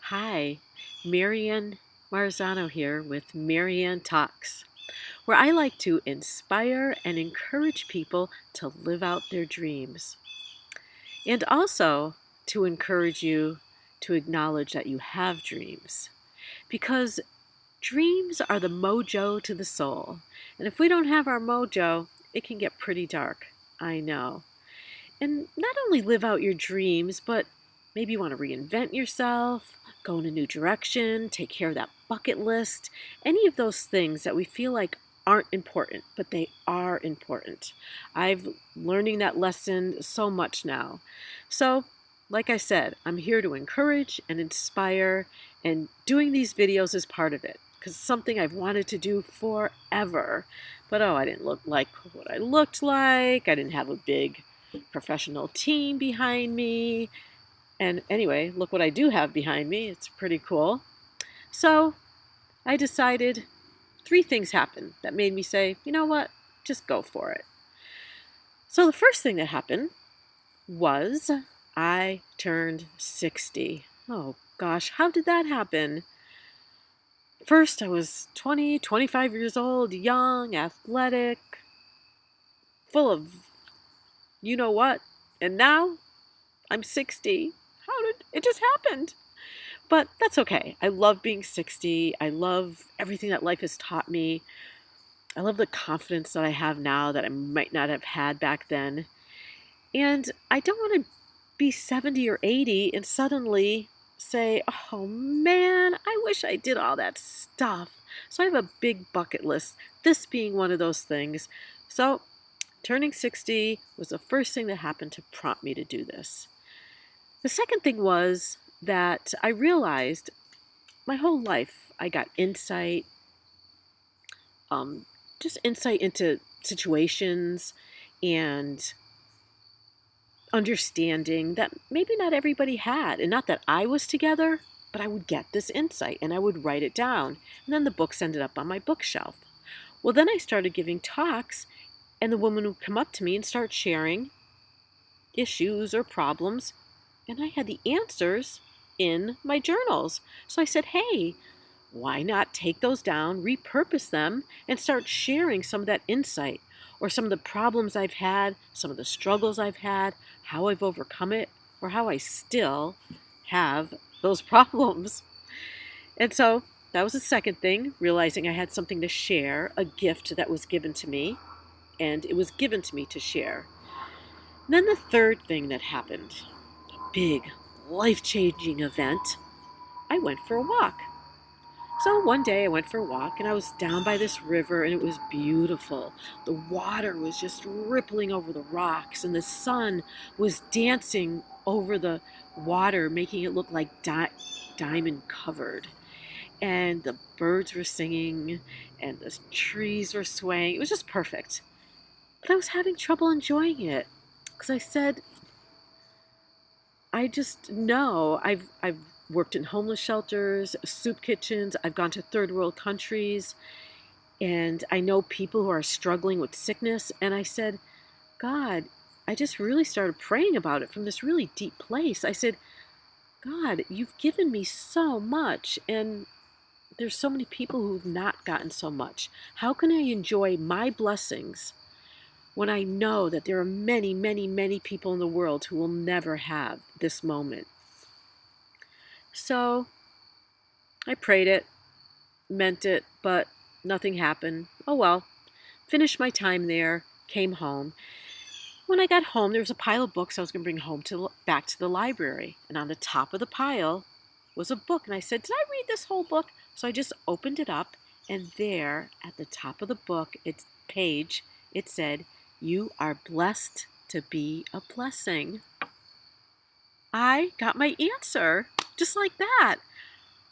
Hi, Marianne Marzano here with Marianne Talks, where I like to inspire and encourage people to live out their dreams, and also to encourage you to acknowledge that you have dreams, because dreams are the mojo to the soul, and if we don't have our mojo, it can get pretty dark. I know. And not only live out your dreams, but maybe you want to reinvent yourself, go in a new direction, take care of that bucket list, any of those things that we feel like aren't important, but they are important. I've learning that lesson so much now. So, like I said, I'm here to encourage and inspire, and doing these videos is part of it because it's something I've wanted to do forever. But oh, I didn't look like what I looked like. I didn't have a big professional team behind me. And anyway, look what I do have behind me. It's pretty cool. So I decided three things happened that made me say, you know what, just go for it. So the first thing that happened was I turned 60. Oh gosh, how did that happen? First, I was 20, 25 years old, young, athletic, full of you know what. And now I'm 60. How did it just happened? But that's okay. I love being 60. I love everything that life has taught me. I love the confidence that I have now that I might not have had back then. And I don't want to be 70 or 80 and suddenly say, oh man, I wish I did all that stuff. So I have a big bucket list, this being one of those things. So turning 60 was the first thing that happened to prompt me to do this. The second thing was that I realized my whole life I got insight, um, just insight into situations and understanding that maybe not everybody had. And not that I was together, but I would get this insight and I would write it down. And then the books ended up on my bookshelf. Well, then I started giving talks, and the woman would come up to me and start sharing issues or problems, and I had the answers in my journals. So I said, hey, why not take those down, repurpose them, and start sharing some of that insight or some of the problems I've had, some of the struggles I've had, how I've overcome it, or how I still have those problems. And so that was the second thing, realizing I had something to share, a gift that was given to me, and it was given to me to share. And then the third thing that happened, big, life changing event, I went for a walk. So one day I went for a walk and I was down by this river and it was beautiful. The water was just rippling over the rocks and the sun was dancing over the water, making it look like diamond covered. And the birds were singing and the trees were swaying. It was just perfect. But I was having trouble enjoying it because I said, I just know I've worked in homeless shelters, soup kitchens, I've gone to third world countries, and I know people who are struggling with sickness. And I said, God, I just really started praying about it from this really deep place. I said, God, you've given me so much, and there's so many people who've not gotten so much. How can I enjoy my blessings when I know that there are many, many, many people in the world who will never have this moment? So I prayed it, meant it, but nothing happened. Oh well. Finished my time there, came home. When I got home, there was a pile of books I was going to bring home back to the library. And on the top of the pile was a book. And I said, did I read this whole book? So I just opened it up. And there at the top of the book, its page, it said, you are blessed to be a blessing. I got my answer just like that.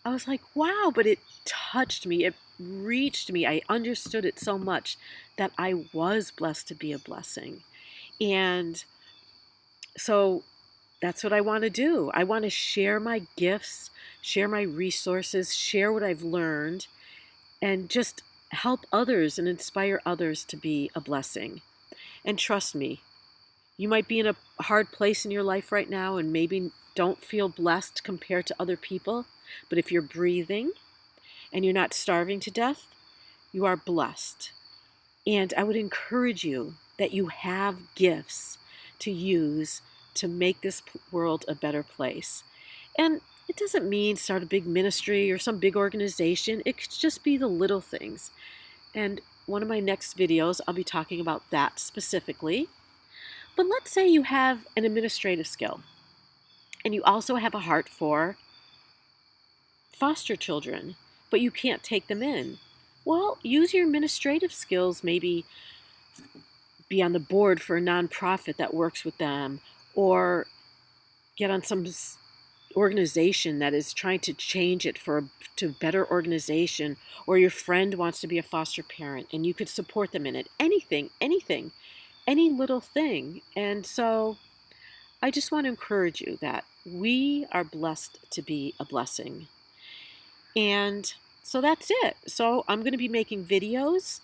I was like, wow, but it touched me. It reached me. I understood it so much that I was blessed to be a blessing. And so that's what I want to do. I want to share my gifts, share my resources, share what I've learned, and just help others and inspire others to be a blessing. And trust me, You might be in a hard place in your life right now and maybe don't feel blessed compared to other people. But if you're breathing and you're not starving to death, you are blessed. And I would encourage you that you have gifts to use to make this world a better place. And it doesn't mean start a big ministry or some big organization. It could just be the little things. And one of my next videos, I'll be talking about that specifically. But let's say you have an administrative skill and you also have a heart for foster children, but you can't take them in. Well, use your administrative skills, maybe be on the board for a nonprofit that works with them, or get on some organization that is trying to change it to better organization, or your friend wants to be a foster parent and you could support them in it. Anything, any little thing. And so I just want to encourage you that we are blessed to be a blessing. And so that's it. So I'm going to be making videos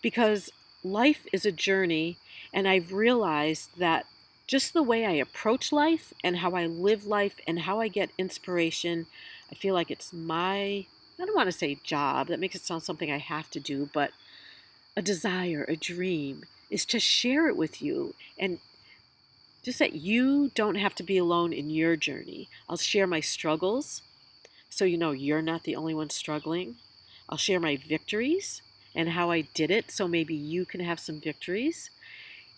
because life is a journey, and I've realized that just the way I approach life and how I live life and how I get inspiration, I feel like it's I don't want to say job, that makes it sound something I have to do, but a desire, a dream, is to share it with you, and just that you don't have to be alone in your journey. I'll share my struggles so you know you're not the only one struggling. I'll share my victories and how I did it so maybe you can have some victories.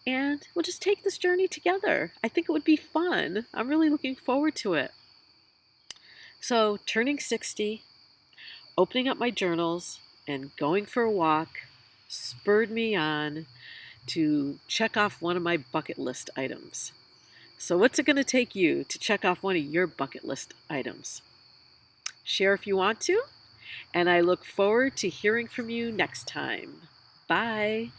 And we'll just take this journey together. I think it would be fun. I'm really looking forward to it. So, turning 60, opening up my journals, and going for a walk spurred me on to check off one of my bucket list items. So, what's it going to take you to check off one of your bucket list items? Share if you want to, and I look forward to hearing from you next time. Bye.